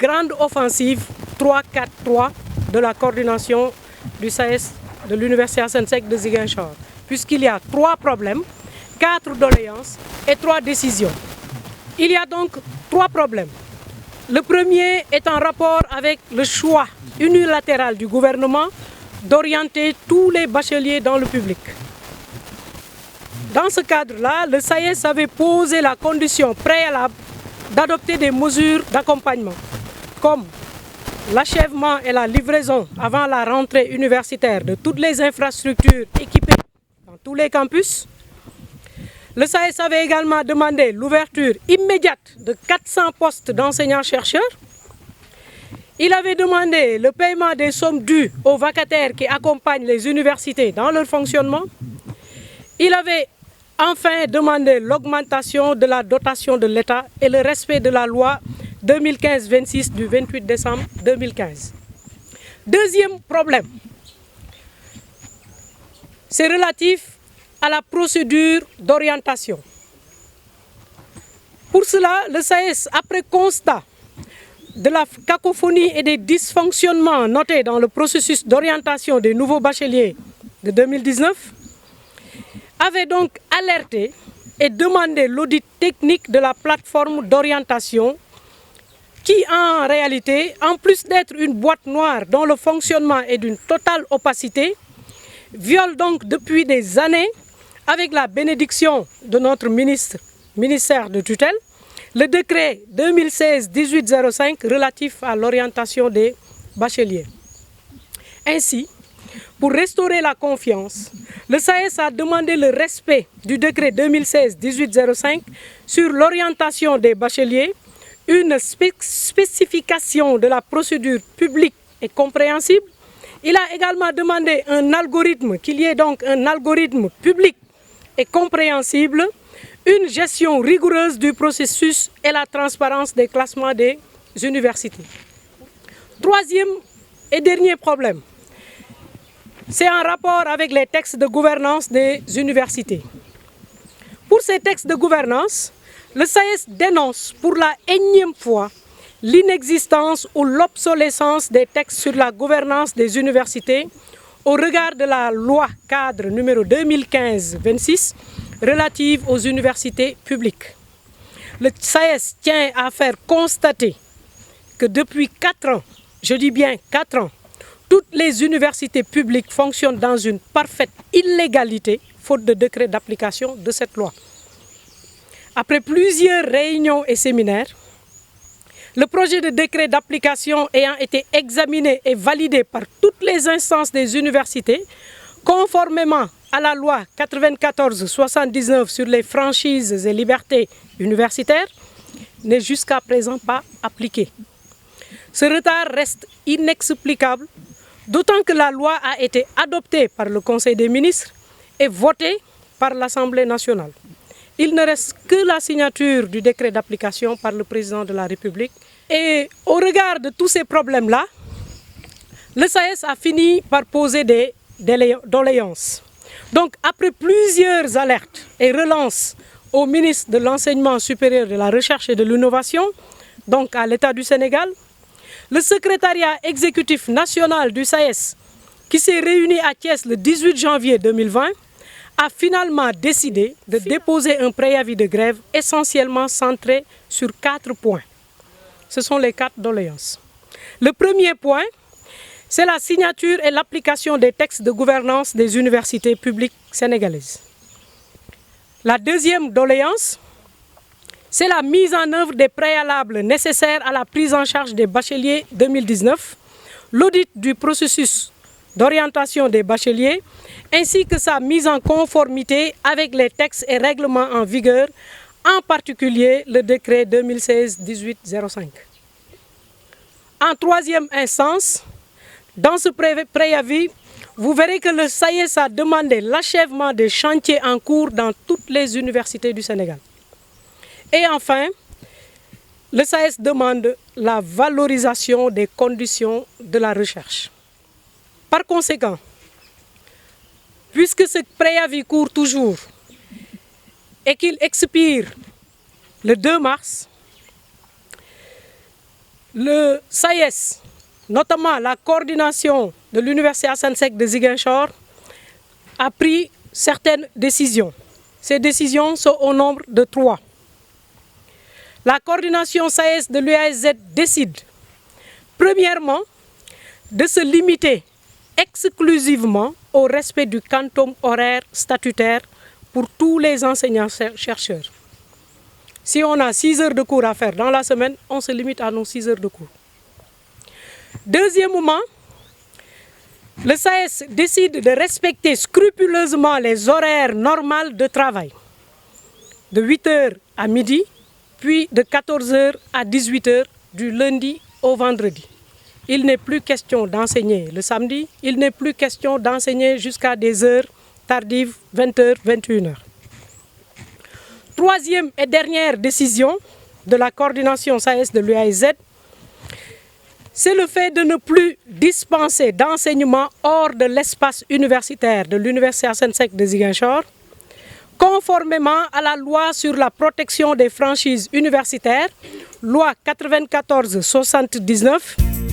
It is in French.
grande offensive 3-4-3 de la coordination du SAES de l'Université Assane Seck de Ziguinchor, puisqu'il y a 3 problèmes, 4 doléances et 3 décisions. Il y a donc 3 problèmes. Le premier est en rapport avec le choix unilatéral du gouvernement d'orienter tous les bacheliers dans le public. Dans ce cadre-là, le SAES avait posé la condition préalable d'adopter des mesures d'accompagnement, comme l'achèvement et la livraison avant la rentrée universitaire de toutes les infrastructures équipées dans tous les campus. Le SAES avait également demandé l'ouverture immédiate de 400 postes d'enseignants-chercheurs. Il avait demandé le paiement des sommes dues aux vacataires qui accompagnent les universités dans leur fonctionnement. Il avait enfin demandé l'augmentation de la dotation de l'État et le respect de la loi 2015-26 du 28 décembre 2015. Deuxième problème, c'est relatif à la procédure d'orientation. Pour cela, le SAES, après constat de la cacophonie et des dysfonctionnements notés dans le processus d'orientation des nouveaux bacheliers de 2019, avait donc alerté et demandé l'audit technique de la plateforme d'orientation qui, en réalité, en plus d'être une boîte noire dont le fonctionnement est d'une totale opacité, viole donc depuis des années, avec la bénédiction de notre ministère de tutelle, le décret 2016-1805 relatif à l'orientation des bacheliers. Ainsi, pour restaurer la confiance, le SAES a demandé le respect du décret 2016-1805 sur l'orientation des bacheliers, une spécification de la procédure publique et compréhensible. Il a également demandé un algorithme, qu'il y ait donc un algorithme public et compréhensible, une gestion rigoureuse du processus et la transparence des classements des universités. Troisième et dernier problème, c'est en rapport avec les textes de gouvernance des universités. Pour ces textes de gouvernance, le SAES dénonce pour la énième fois l'inexistence ou l'obsolescence des textes sur la gouvernance des universités au regard de la loi cadre numéro 2015-26 relative aux universités publiques. Le SAES tient à faire constater que depuis 4 ans, je dis bien 4 ans, toutes les universités publiques fonctionnent dans une parfaite illégalité, faute de décret d'application de cette loi. Après plusieurs réunions et séminaires, le projet de décret d'application ayant été examiné et validé par toutes les instances des universités, conformément à la loi 94-79 sur les franchises et libertés universitaires, n'est jusqu'à présent pas appliqué. Ce retard reste inexplicable, d'autant que la loi a été adoptée par le Conseil des ministres et votée par l'Assemblée nationale. Il ne reste que la signature du décret d'application par le président de la République. Et au regard de tous ces problèmes-là, le SAES a fini par poser des doléances. Donc, après plusieurs alertes et relances au ministre de l'Enseignement supérieur, de la Recherche et de l'Innovation, donc à l'État du Sénégal, le secrétariat exécutif national du SAES, qui s'est réuni à Thiès le 18 janvier 2020, a finalement décidé de déposer un préavis de grève essentiellement centré sur 4 points. Ce sont les 4 doléances. Le premier point, c'est la signature et l'application des textes de gouvernance des universités publiques sénégalaises. La deuxième doléance, c'est la mise en œuvre des préalables nécessaires à la prise en charge des bacheliers 2019, l'audit du processus d'orientation des bacheliers, ainsi que sa mise en conformité avec les textes et règlements en vigueur, en particulier le décret 2016-1805. En troisième instance, dans ce préavis, vous verrez que le SAES a demandé l'achèvement des chantiers en cours dans toutes les universités du Sénégal. Et enfin, le SAES demande la valorisation des conditions de la recherche. Par conséquent, puisque ce préavis court toujours et qu'il expire le 2 mars, le SAES, notamment la coordination de l'Université Assane Seck de Ziguinchor, a pris certaines décisions. Ces décisions sont au nombre de 3. La coordination SAES de l'UASZ décide, premièrement, de se limiter exclusivement au respect du quantum horaire statutaire pour tous les enseignants-chercheurs. Si on a 6 heures de cours à faire dans la semaine, on se limite à nos 6 heures de cours. Deuxièmement, le SAES décide de respecter scrupuleusement les horaires normaux de travail, de 8 heures à midi, puis de 14 heures à 18 heures du lundi au vendredi. Il n'est plus question d'enseigner le samedi, il n'est plus question d'enseigner jusqu'à des heures tardives, 20 heures, 21 heures. Troisième et dernière décision de la coordination SAES de l'UASZ, c'est le fait de ne plus dispenser d'enseignement hors de l'espace universitaire de l'Université Assane Seck de Ziguinchor, conformément à la loi sur la protection des franchises universitaires, loi 94-79,